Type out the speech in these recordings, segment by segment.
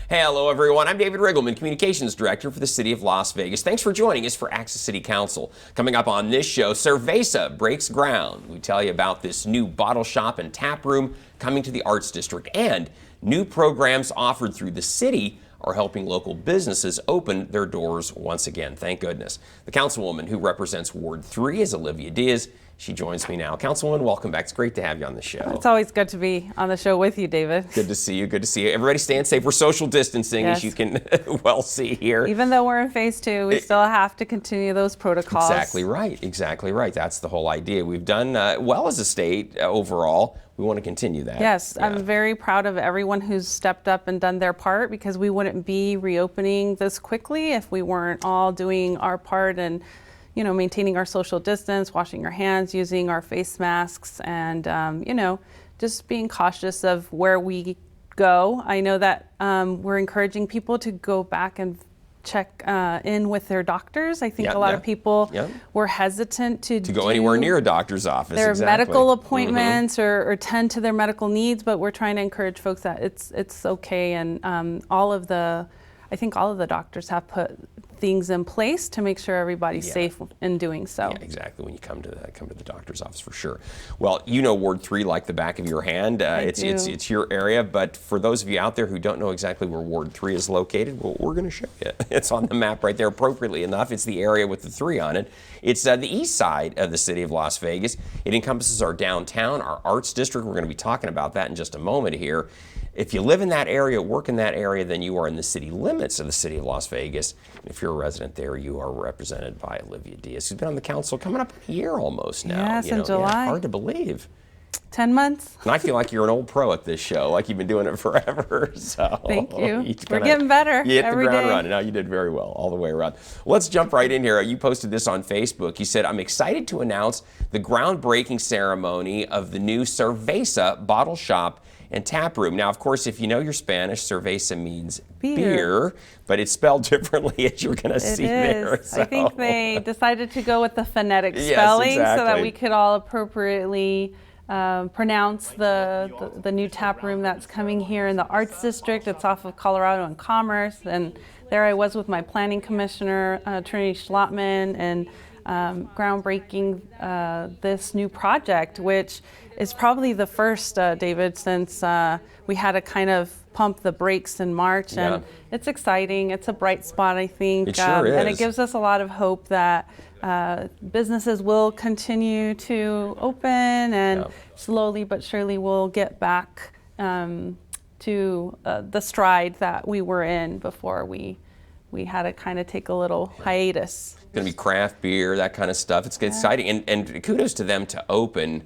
Hey, hello everyone. I'm David Riggleman, Communications Director for the City of Las Vegas. Thanks for joining us for Access City Council. Coming up on this show, Ser-Veh-Zah breaks ground. We tell you about this new bottle shop and tap room coming to the Arts District, and new programs offered through the city are helping local businesses open their doors once again. Thank goodness. The councilwoman who represents Ward 3 is Olivia Diaz. She joins me now. Councilwoman, welcome back. It's great to have you on the show. It's always good to be on the show with you, David. Good to see you. Good to see you. Everybody staying safe. We're social distancing, as you can well see here. Even though we're in phase 2, we still have to continue those protocols. Exactly right. Exactly right. That's the whole idea. We've done well as a state overall. We want to continue that. Yes, yeah. I'm very proud of everyone who's stepped up and done their part, because we wouldn't be reopening this quickly if we weren't all doing our part and maintaining our social distance, washing our hands, using our face masks, and, just being cautious of where we go. I know that we're encouraging people to go back and check in with their doctors. I think a lot of people were hesitant to go anywhere near a doctor's office. Their medical appointments or tend to their medical needs, but we're trying to encourage folks that it's okay, and I think all of the doctors have put things in place to make sure everybody's safe in doing so. Yeah, exactly. When you come to the doctor's office, for sure. Well, you know Ward 3 like the back of your hand. It's your area, but for those of you out there who don't know exactly where Ward 3 is located, well, we're going to show you. It's on the map right there, appropriately enough. It's the area with the 3 on it. It's the east side of the city of Las Vegas. It encompasses our downtown, our arts district. We're going to be talking about that in just a moment here. If you live in that area, work in that area, then you are in the city limits of the city of Las Vegas. And if you're a resident there, you are represented by Olivia Diaz, who's been on the council coming up a year almost now. Yes, in July. Yeah, hard to believe. 10 months. And I feel like you're an old pro at this show, like you've been doing it forever. So thank you. We're getting better you hit every the ground day. running. Now you did very well all the way around. Let's jump right in here. You posted this on Facebook. You said, I'm excited to announce the groundbreaking ceremony of the new Ser-Veh-Zah bottle shop and tap room. Now, of course, if you know your Spanish, Ser-Veh-Zah means beer, but it's spelled differently, as you're going to see there. So. I think they decided to go with the phonetic spelling so that we could all appropriately pronounce the new tap room that's coming here in the Arts District. It's off of Colorado and Commerce, and there I was with my planning commissioner, Attorney Schlottman, and groundbreaking this new project, which is probably the first, David, since we had to kind of pump the brakes in March, and it's exciting. It's a bright spot, I think. It sure is. And it gives us a lot of hope that businesses will continue to open, and slowly but surely we'll get back to the stride that we were in before we had to kind of take a little hiatus. It's going to be craft beer, that kind of stuff. It's exciting, and kudos to them to open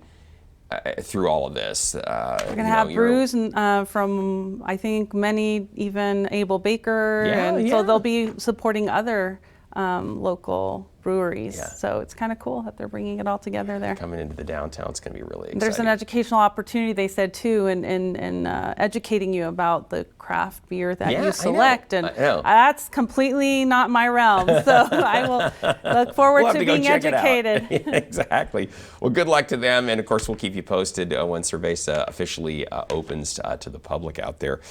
through all of this. We're going to have brews from, I think, many, even Abel Baker, so they'll be supporting other local breweries. So it's kind of cool that they're bringing it all together there. Coming into the downtown, it's going to be really exciting. There's an educational opportunity, they said, too, in educating you about the craft beer that you select. And that's completely not my realm, so I will look forward to being educated. Exactly. Well, good luck to them, and of course we'll keep you posted when Ser-Veh-Zah officially opens to the public out there.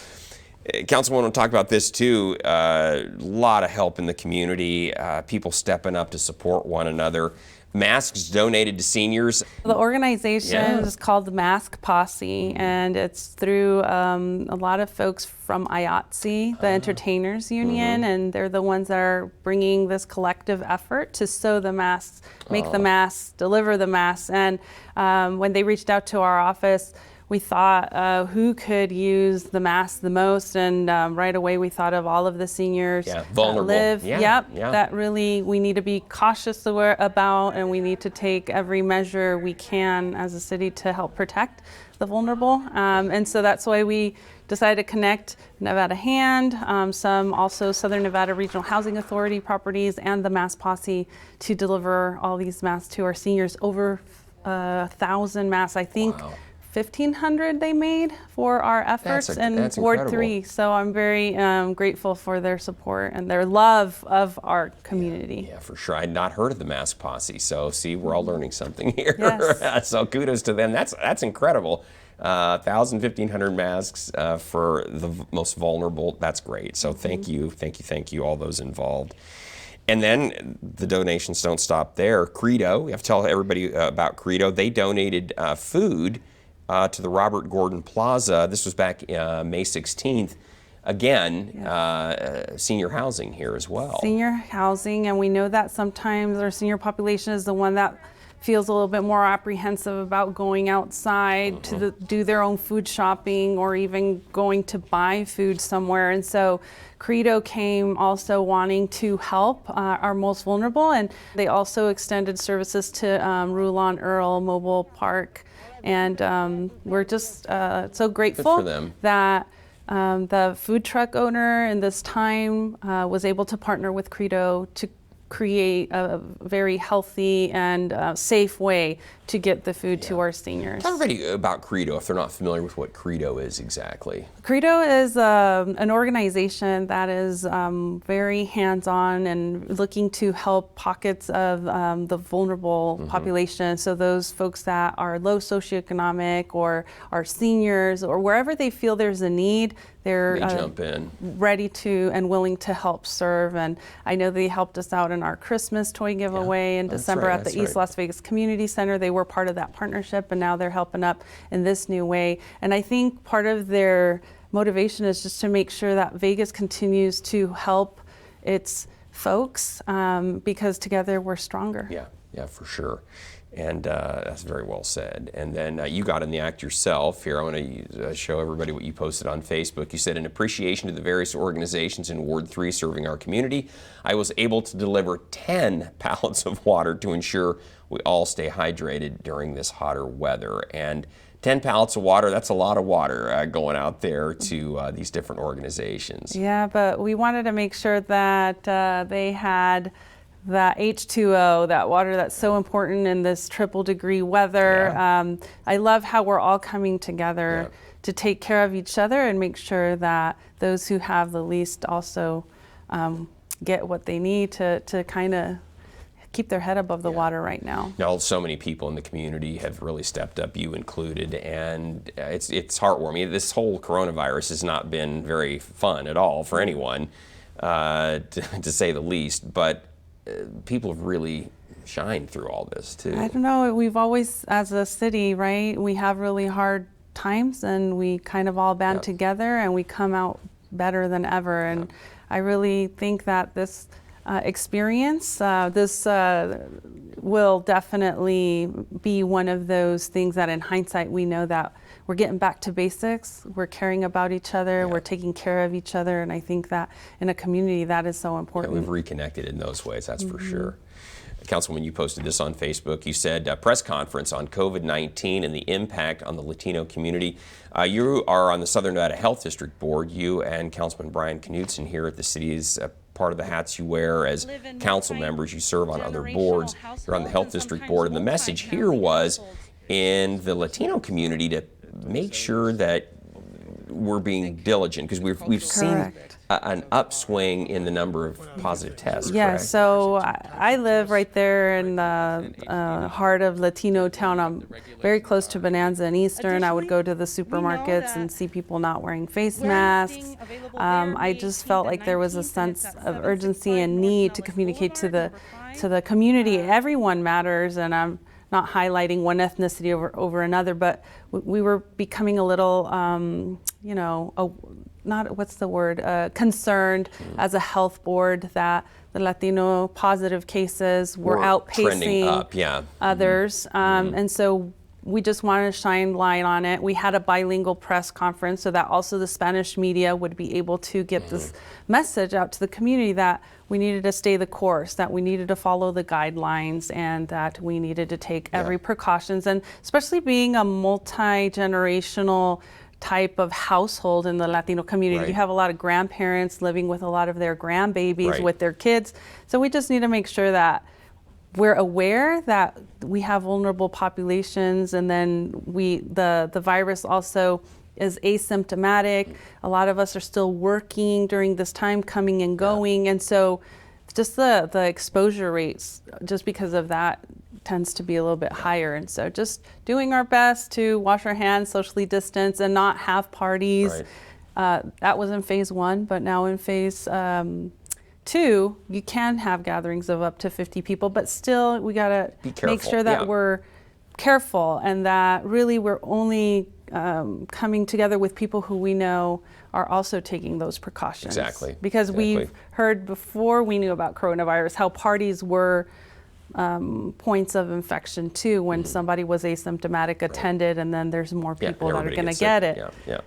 Councilwoman, we'll talk about this too. A lot of help in the community, people stepping up to support one another. Masks donated to seniors. The organization is called the Mask Posse, and it's through a lot of folks from IATSE, the Entertainers Union, and they're the ones that are bringing this collective effort to sew the masks, make the masks, deliver the masks. And when they reached out to our office, we thought who could use the mask the most, and right away we thought of all of the seniors vulnerable. That live. That really we need to be cautious about, and we need to take every measure we can as a city to help protect the vulnerable. And so that's why we decided to connect Nevada Hand, some also Southern Nevada Regional Housing Authority properties, and the Mask Posse to deliver all these masks to our seniors. Over 1,000 masks, I think. 1,500 they made for our efforts in Ward 3. So I'm very grateful for their support and their love of our community. Yeah, for sure. I had not heard of the Mask Posse. So see, we're all learning something here. Yes. So kudos to them. That's incredible. 1,000, 1,500 masks for the most vulnerable. That's great. So thank you, all those involved. And then the donations don't stop there. Credo, we have to tell everybody about Credo. They donated food to the Robert Gordon Plaza. This was back May 16th. Again, senior housing here as well. Senior housing, and we know that sometimes our senior population is the one that feels a little bit more apprehensive about going outside to do their own food shopping or even going to buy food somewhere. And so Credo came also wanting to help our most vulnerable, and they also extended services to Rulon Earl Mobile Park. And we're just so grateful that the food truck owner in this time was able to partner with Credo to create a very healthy and safe way to get the food to our seniors. Tell everybody about Credo if they're not familiar with what Credo is exactly. Credo is an organization that is very hands-on and looking to help pockets of the vulnerable population. So those folks that are low socioeconomic or are seniors or wherever they feel there's a need, they're jump in. Ready to and willing to help serve. And I know they helped us out in our Christmas toy giveaway in December at the East Las Vegas Community Center. They were part of that partnership, and now they're helping up in this new way. And I think part of their motivation is just to make sure that Vegas continues to help its folks because together we're stronger. Yeah, for sure. And that's very well said. And then you got in the act yourself. Here, I want to show everybody what you posted on Facebook. You said, in appreciation to the various organizations in Ward 3 serving our community, I was able to deliver 10 pallets of water to ensure we all stay hydrated during this hotter weather. And 10 pallets of water, that's a lot of water going out there to these different organizations. Yeah, but we wanted to make sure that they had that H2O, that water that's so important in this triple degree weather. I love how we're all coming together to take care of each other and make sure that those who have the least also get what they need to kind of keep their head above the water right now. Now, so many people in the community have really stepped up, you included, and it's heartwarming. This whole coronavirus has not been very fun at all for anyone, to say the least, but people have really shined through all this too. I don't know, we've always, as a city, right, we have really hard times and we kind of all band together and we come out better than ever. And I really think that this experience, this will definitely be one of those things that in hindsight we know that we're getting back to basics, we're caring about each other, we're taking care of each other, and I think that in a community that is so important. We've reconnected in those ways, that's for sure. Councilwoman, you posted this on Facebook. You said, press conference on COVID-19 and the impact on the Latino community. You are on the Southern Nevada Health District Board. You and Councilman Brian Knudsen here at the city's part of the hats you wear as council members. You serve on other boards. You're on the Health District Board. And the message here was in the Latino community to make sure that we're being diligent, because we've seen an upswing in the number of positive tests. Yeah, correct? So I live right there in the heart of Latino town. I'm very close to Bonanza and Eastern. I would go to the supermarkets and see people not wearing face masks. I just felt like there was a sense of urgency and need to communicate to the community. Everyone matters, and I'm not highlighting one ethnicity over another, but we were becoming a little, concerned as a health board that the Latino positive cases were outpacing trending up, others. And so we just wanted to shine light on it. We had a bilingual press conference so that also the Spanish media would be able to get this message out to the community that we needed to stay the course, that we needed to follow the guidelines, and that we needed to take every precautions. And especially being a multi-generational type of household in the Latino community. You have a lot of grandparents living with a lot of their grandbabies with their kids. So we just need to make sure that we're aware that we have vulnerable populations, and then the virus also is asymptomatic. A lot of us are still working during this time, coming and going, and so just the exposure rates, just because of that, tends to be a little bit higher. And so just doing our best to wash our hands, socially distance, and not have parties. Right. That was in phase 1, but now in phase 2, you can have gatherings of up to 50 people, but still we gotta make sure that we're careful and that really we're only coming together with people who we know are also taking those precautions. Exactly. Because we've heard before we knew about coronavirus how parties were points of infection too when somebody was asymptomatic, attended, and then there's more people that are going to get it.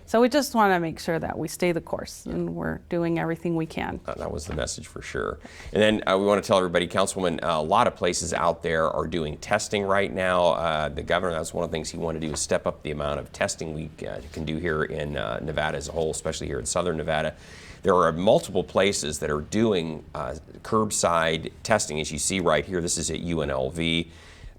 So we just want to make sure that we stay the course and we're doing everything we can. That was the message for sure. And then we want to tell everybody, Councilwoman, a lot of places out there are doing testing right now. The governor, that's one of the things he wanted to do is step up the amount of testing we can do here in Nevada as a whole, especially here in southern Nevada. There are multiple places that are doing curbside testing, as you see right here. This is at UNLV.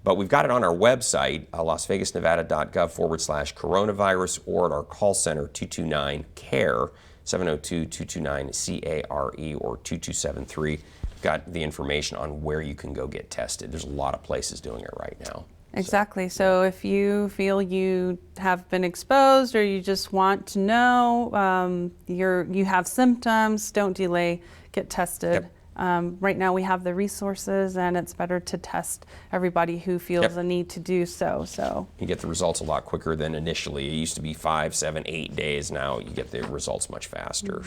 But we've got it on our website, lasvegasnevada.gov/coronavirus, or at our call center, 229-CARE, 702-229-CARE, or 2273. We've got the information on where you can go get tested. There's a lot of places doing it right now. Exactly. So if you feel you have been exposed or you just want to know you have symptoms, don't delay, get tested. Right now we have the resources and it's better to test everybody who feels a need to do so. You get the results a lot quicker than initially. It used to be 5, 7, 8 days. Now you get the results much faster.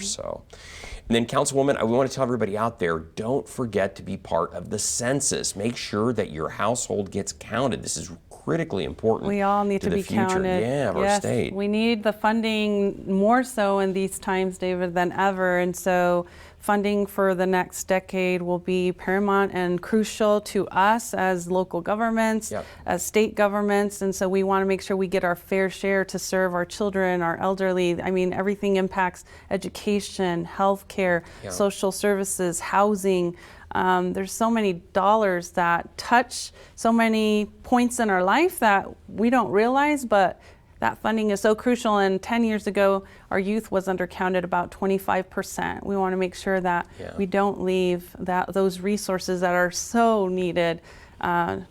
And then, Councilwoman, we want to tell everybody out there, don't forget to be part of the census. Make sure that your household gets counted. This is critically important. We all need to be counted. Of our state. We need the funding more so in these times, David, than ever. And so funding for the next decade will be paramount and crucial to us as local governments, as state governments. And so we want to make sure we get our fair share to serve our children, our elderly. I mean, everything impacts education, healthcare, social services, housing. There's so many dollars that touch so many points in our life that we don't realize, but that funding is so crucial. And 10 years ago, our youth was undercounted about 25%. We want to make sure that we don't leave those resources that are so needed out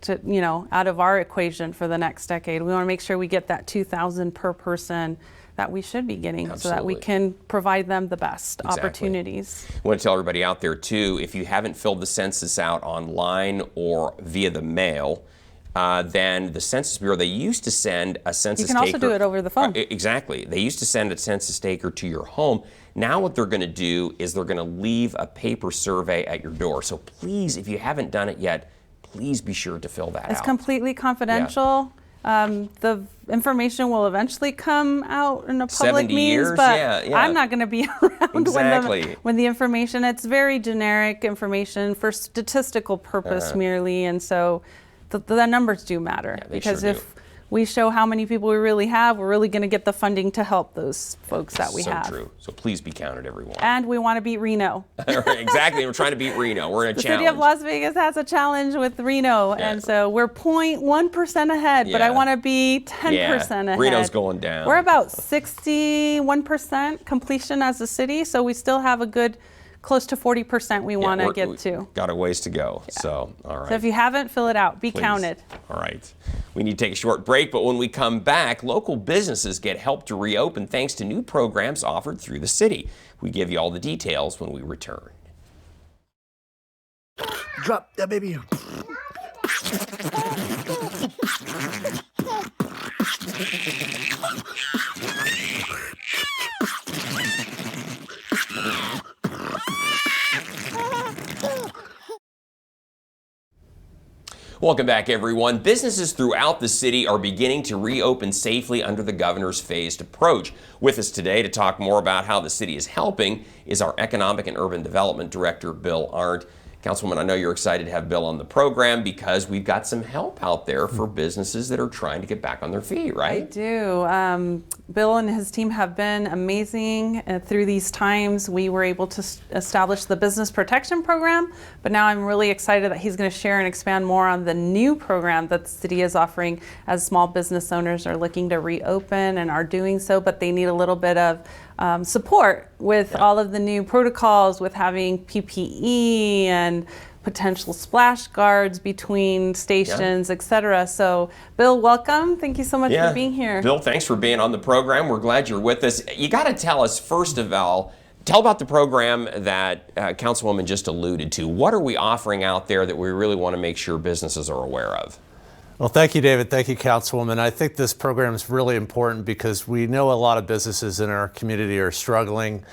of our equation for the next decade. We want to make sure we get that $2,000 per person that we should be getting so that we can provide them the best opportunities. I want to tell everybody out there too, if you haven't filled the census out online or via the mail, then the Census Bureau, they used to send a census taker. You can also do it over the phone. Exactly. They used to send a census taker to your home. Now what they're going to do is they're going to leave a paper survey at your door. So please, if you haven't done it yet, please be sure to fill that out. It's completely confidential. The information will eventually come out in a public means, but I'm not going to be around when the information, it's very generic information for statistical purpose merely, and so the numbers do matter, because if we show how many people we really have, we're really going to get the funding to help those folks that we have. So true. So please be counted, everyone. And we want to beat Reno. Exactly. We're trying to beat Reno. We're in a challenge. The city of Las Vegas has a challenge with Reno, and so we're 0.1% ahead, but I want to be 10% ahead. Reno's going down. We're about 61% completion as a city, so we still have a good close to 40% we want to get to. Got a ways to go. So, all right. So if you haven't, fill it out. Be counted. All right. We need to take a short break, but when we come back, local businesses get help to reopen thanks to new programs offered through the city. We give you all the details when we return. Drop that baby. Welcome back, everyone. Businesses throughout the city are beginning to reopen safely under the governor's phased approach. With us today to talk more about how the city is helping is our Economic and Urban Development Director, Bill Arndt. Councilwoman, I know you're excited to have Bill on the program because we've got some help out there for businesses that are trying to get back on their feet, right? I do. Bill and his team have been amazing through these times. We were able to establish the Business Protection Program, but now I'm really excited that he's going to share and expand more on the new program that the city is offering as small business owners are looking to reopen and are doing so, but they need a little bit of support with all of the new protocols, with having PPE and potential splash guards between stations, etc. So, Bill, welcome. Thank you so much for being here. Bill, thanks for being on the program. We're glad you're with us. You got to tell us, first of all, tell about the program that Councilwoman just alluded to. What are we offering out there that we really want to make sure businesses are aware of? Well, thank you, David. Thank you, Councilwoman. I think this program is really important because we know a lot of businesses in our community are struggling,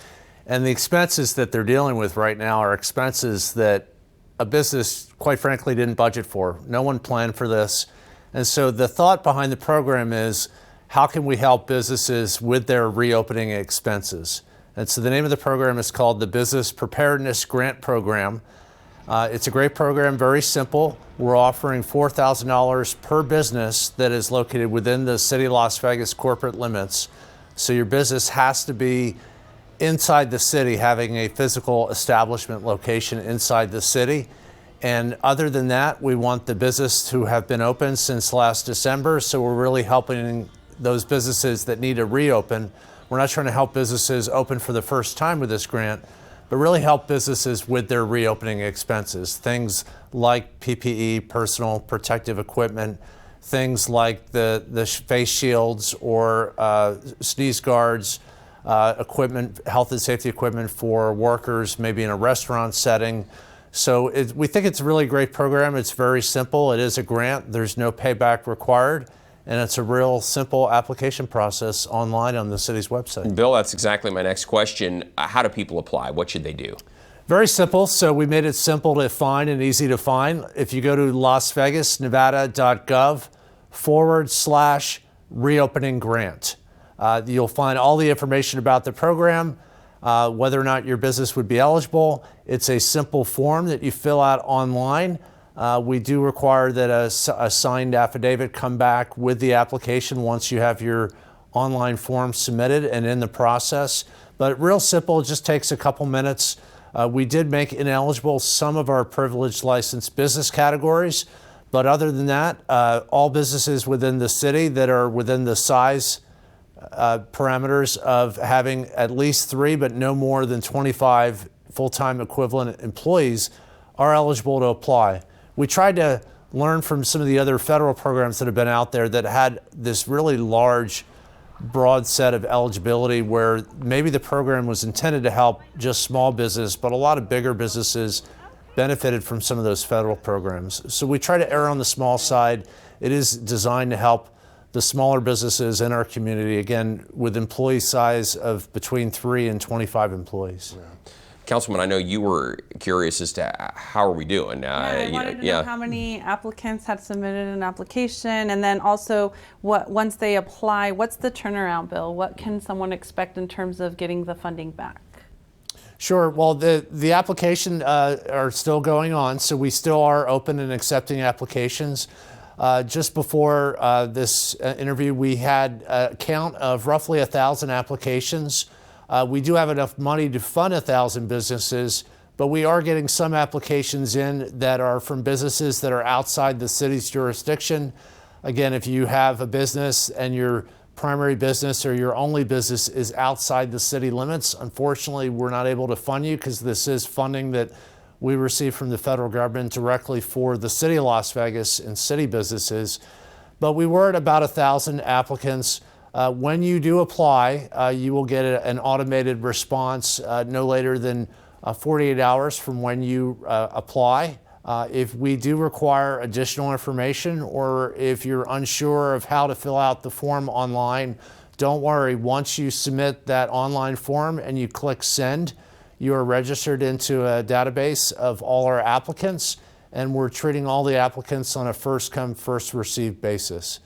and the expenses that they're dealing with right now are expenses that a business, quite frankly, didn't budget for. No one planned for this. And so the thought behind the program is, how can we help businesses with their reopening expenses? And so the name of the program is called the Business Preparedness Grant Program. It's a great program, very simple. We're offering $4,000 per business that is located within the city of Las Vegas corporate limits. So your business has to be inside the city, having a physical establishment location inside the city. And other than that, we want the business to have been open since last December. So we're really helping those businesses that need to reopen. We're not trying to help businesses open for the first time with this grant, but really help businesses with their reopening expenses. Things like PPE, personal protective equipment, things like the face shields or sneeze guards, equipment, health and safety equipment for workers, maybe in a restaurant setting. So we think it's a really great program. It's very simple. It is a grant. There's no payback required. And it's a real simple application process online on the city's website. Bill, that's exactly my next question. How do people apply? What should they do? Very simple. So we made it simple to find and easy to find. If you go to lasvegasnevada.gov/reopening grant, you'll find all the information about the program, whether or not your business would be eligible. It's a simple form that you fill out online. We do require that a signed affidavit come back with the application once you have your online form submitted and in the process. But real simple, it just takes a couple minutes. We did make ineligible some of our privileged licensed business categories, but other than that, all businesses within the city that are within the size parameters of having at least 3 but no more than 25 full-time equivalent employees are eligible to apply. We tried to learn from some of the other federal programs that have been out there that had this really large, broad set of eligibility where maybe the program was intended to help just small business, but a lot of bigger businesses benefited from some of those federal programs. So we try to err on the small side. It is designed to help the smaller businesses in our community, again, with employee size of between 3 and 25 employees. Yeah. Councilman, I know you were curious as to how are we doing. I wanted to know how many applicants had submitted an application, and then also once they apply, what's the turnaround, Bill? What can someone expect in terms of getting the funding back? Sure. Well, the application are still going on, so we still are open and accepting applications. Just before this interview, we had a count of roughly 1,000 applications. We do have enough money to fund 1,000 businesses, but we are getting some applications in that are from businesses that are outside the city's jurisdiction. Again, if you have a business and your primary business or your only business is outside the city limits, unfortunately, we're not able to fund you because this is funding that we receive from the federal government directly for the city of Las Vegas and city businesses. But we were at about 1,000 applicants. When you do apply, you will get an automated response no later than 48 hours from when you apply. If we do require additional information or if you're unsure of how to fill out the form online, don't worry. Once you submit that online form and you click send, you are registered into a database of all our applicants, and we're treating all the applicants on a first come, first received basis.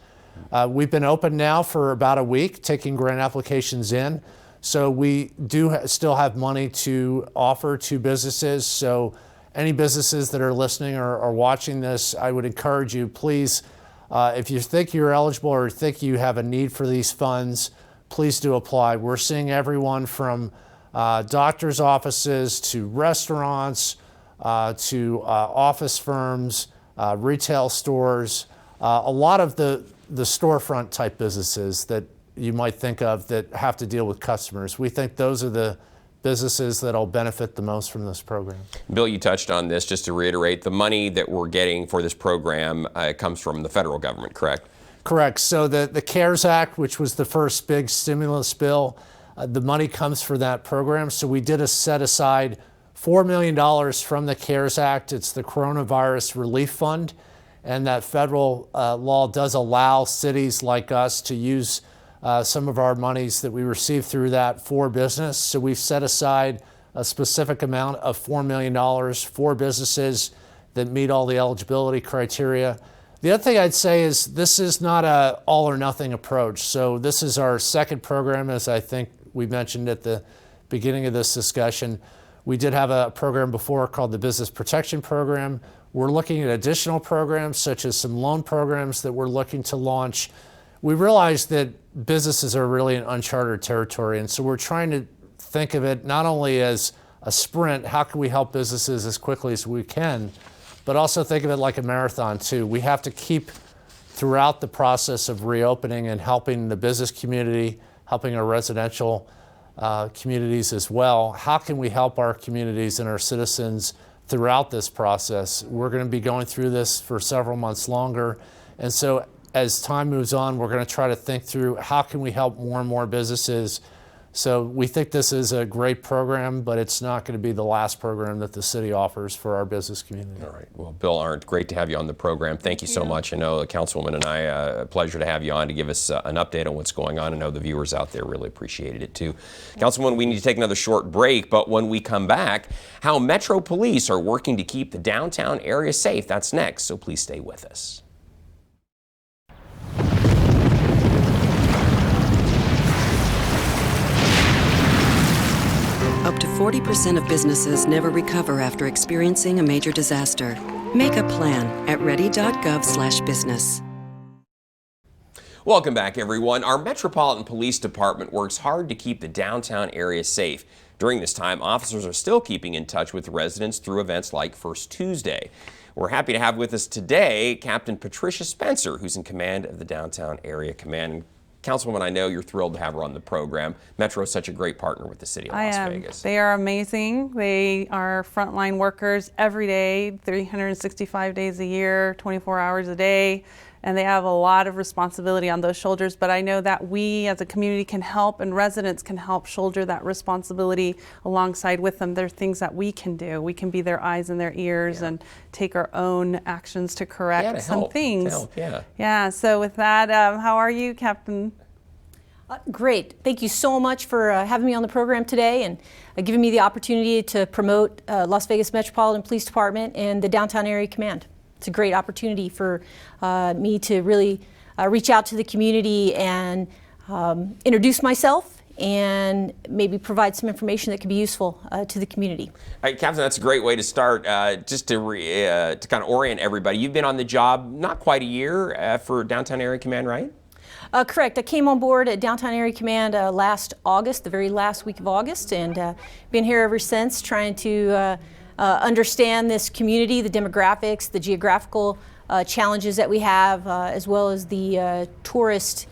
We've been open now for about a week, taking grant applications in. So we do still have money to offer to businesses. So any businesses that are listening or watching this, I would encourage you, please, if you think you're eligible or think you have a need for these funds, please do apply. We're seeing everyone from doctors' offices to restaurants to office firms, retail stores, a lot of the storefront type businesses that you might think of that have to deal with customers. We think those are the businesses that'll benefit the most from this program. Bill, you touched on this. Just to reiterate, the money that we're getting for this program comes from the federal government, correct? Correct. So the CARES Act, which was the first big stimulus bill, the money comes for that program. So we did set aside $4 million from the CARES Act. It's the Coronavirus Relief Fund. And that federal law does allow cities like us to use some of our monies that we receive through that for business. So we've set aside a specific amount of $4 million for businesses that meet all the eligibility criteria. The other thing I'd say is this is not an all or nothing approach. So this is our second program, as I think we mentioned at the beginning of this discussion. We did have a program before called the Business Protection Program. We're looking at additional programs, such as some loan programs that we're looking to launch. We realize that businesses are really in uncharted territory, and so we're trying to think of it not only as a sprint, how can we help businesses as quickly as we can, but also think of it like a marathon too. We have to keep throughout the process of reopening and helping the business community, helping our residential communities as well. How can we help our communities and our citizens throughout this process? We're going to be going through this for several months longer. And so as time moves on, we're going to try to think through how can we help more and more businesses. So we think this is a great program, but it's not going to be the last program that the city offers for our business community. All right. Well, Bill Arndt, great to have you on the program. Thank you so much. I know the Councilwoman and I, a pleasure to have you on to give us an update on what's going on. I know the viewers out there really appreciated it too. Councilwoman, we need to take another short break, but when we come back, how Metro Police are working to keep the downtown area safe. That's next, so please stay with us. Up to 40% of businesses never recover after experiencing a major disaster. Make a plan at ready.gov/business. Welcome back, everyone. Our Metropolitan Police Department works hard to keep the downtown area safe. During this time, officers are still keeping in touch with residents through events like First Tuesday. We're happy to have with us today Captain Patricia Spencer, who's in command of the Downtown Area Command. Councilwoman, I know you're thrilled to have her on the program. Metro is such a great partner with the city of Las Vegas. They are amazing. They are frontline workers every day, 365 days a year, 24 hours a day, and they have a lot of responsibility on those shoulders. But I know that we as a community can help, and residents can help shoulder that responsibility alongside with them. There are things that we can do. We can be their eyes and their ears and take our own actions to correct some things. Yeah, so with that, how are you, Captain? Great. Thank you so much for having me on the program today and giving me the opportunity to promote Las Vegas Metropolitan Police Department and the Downtown Area Command. It's a great opportunity for me to really reach out to the community and introduce myself and maybe provide some information that could be useful to the community. All right, Captain, that's a great way to start. Just to kind of orient everybody, you've been on the job not quite a year for Downtown Area Command, right? Correct. I came on board at Downtown Area Command last August, the very last week of August, and been here ever since trying to understand this community, the demographics, the geographical challenges that we have, as well as the tourist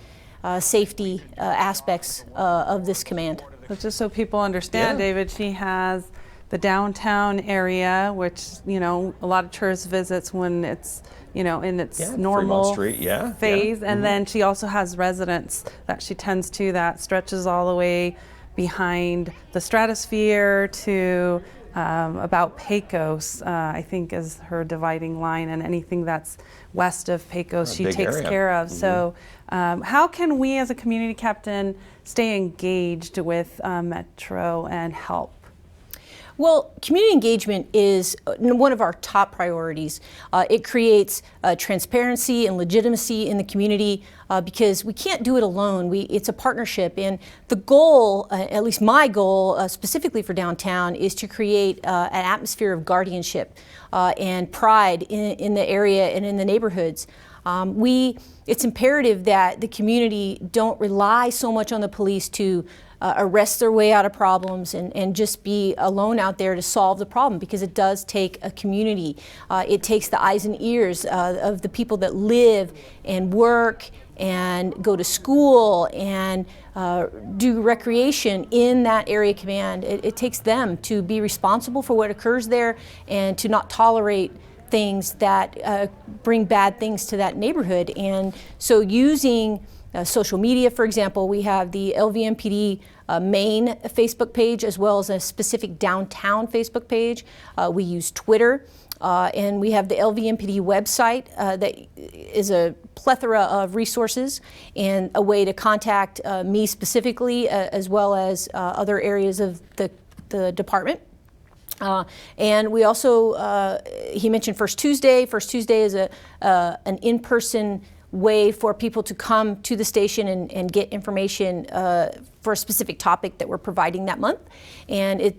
safety aspects of this command. So just so people understand, David, she has the downtown area, which, you know, a lot of tourists visits when it's, you know, in its normal phase. And then she also has residents that she tends to that stretches all the way behind the Stratosphere to about Pecos, I think is her dividing line, and anything that's west of Pecos she takes care of. So how can we as a community, Captain, stay engaged with Metro and help? Well, community engagement is one of our top priorities. It creates transparency and legitimacy in the community because we can't do it alone. It's a partnership, and the goal, at least my goal specifically for downtown, is to create an atmosphere of guardianship and pride in the area and in the neighborhoods. It's imperative that the community don't rely so much on the police to arrest their way out of problems and just be alone out there to solve the problem, because it does take a community. It takes the eyes and ears of the people that live and work and go to school and do recreation in that area command. It takes them to be responsible for what occurs there and to not tolerate things that bring bad things to that neighborhood. And so using social media, for example, we have the LVMPD main Facebook page as well as a specific downtown Facebook page. We use Twitter. And we have the LVMPD website that is a plethora of resources and a way to contact me specifically as well as other areas of the department. And we also, he mentioned First Tuesday. First Tuesday is an in-person way for people to come to the station and get information for a specific topic that we're providing that month. And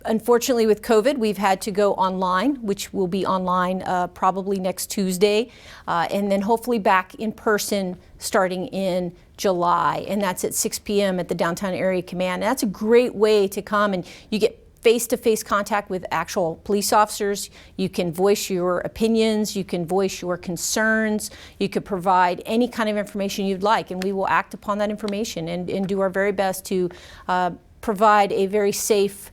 unfortunately, with COVID, we've had to go online, which will be online probably next Tuesday, and then hopefully back in person starting in July. And that's at 6 p.m. at the Downtown Area Command. And that's a great way to come, and you get face-to-face contact with actual police officers. You can voice your opinions, you can voice your concerns, you could provide any kind of information you'd like, and we will act upon that information and do our very best to provide a very safe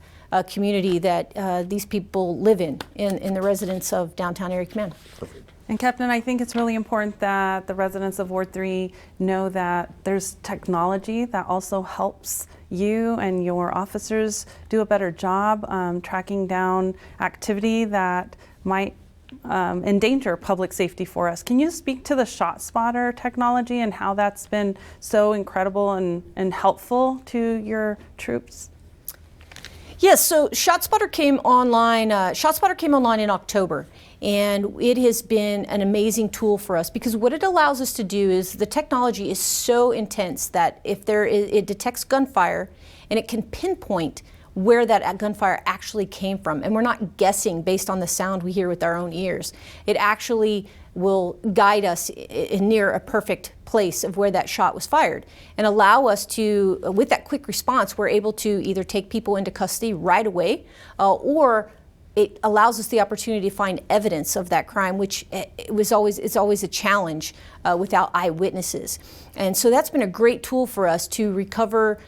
community that these people live in the residents of Downtown Area Command. Perfect. And Captain, I think it's really important that the residents of Ward 3 know that there's technology that also helps you and your officers do a better job tracking down activity that might endanger public safety for us. Can you speak to the ShotSpotter technology and how that's been so incredible and helpful to your troops? Yes, so ShotSpotter came online. ShotSpotter came online in October, and it has been an amazing tool for us because what it allows us to do is the technology is so intense that if it detects gunfire and it can pinpoint where that gunfire actually came from, and we're not guessing based on the sound we hear with our own ears. It actually will guide us near a perfect place of where that shot was fired and allow us to, with that quick response, we're able to either take people into custody right away or it allows us the opportunity to find evidence of that crime, which it's always a challenge without eyewitnesses. And so that's been a great tool for us to recover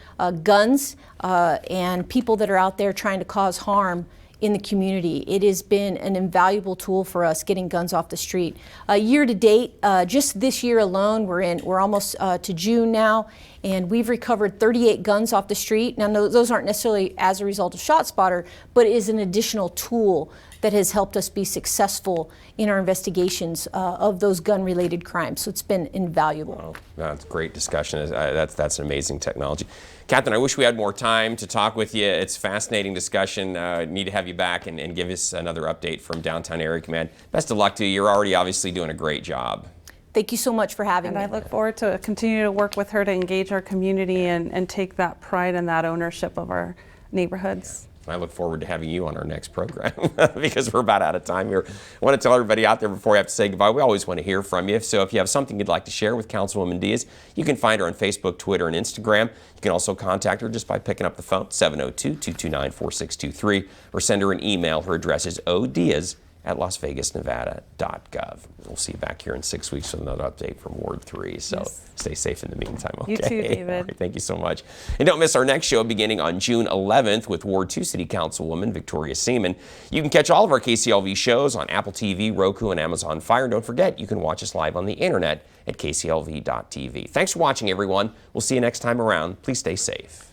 guns and people that are out there trying to cause harm in the community. It has been an invaluable tool for us getting guns off the street. Year to date, just this year alone, we're almost to June now, and we've recovered 38 guns off the street. Now, those aren't necessarily as a result of ShotSpotter, but it is an additional tool that has helped us be successful in our investigations of those gun-related crimes. So it's been invaluable. Wow, that's great discussion. That's an amazing technology. Captain, I wish we had more time to talk with you. It's a fascinating discussion. Need to have you back and give us another update from Downtown Area Command. Best of luck to you. You're already obviously doing a great job. Thank you so much for having me. And I look forward to continue to work with her to engage our community and take that pride and that ownership of our neighborhoods. I look forward to having you on our next program because we're about out of time here. I want to tell everybody out there before we have to say goodbye, we always want to hear from you. So if you have something you'd like to share with Councilwoman Diaz, you can find her on Facebook, Twitter, and Instagram. You can also contact her just by picking up the phone, 702-229-4623, or send her an email. Her address is odiaz@lasvegasnevada.gov. We'll see you back here in 6 weeks with another update from Ward 3. So yes. Stay safe in the meantime. Okay? You too, David. Right, thank you so much. And don't miss our next show beginning on June 11th with Ward 2 City Councilwoman Victoria Seaman. You can catch all of our KCLV shows on Apple TV, Roku, and Amazon Fire. And don't forget, you can watch us live on the internet at kclv.tv. Thanks for watching, everyone. We'll see you next time around. Please stay safe.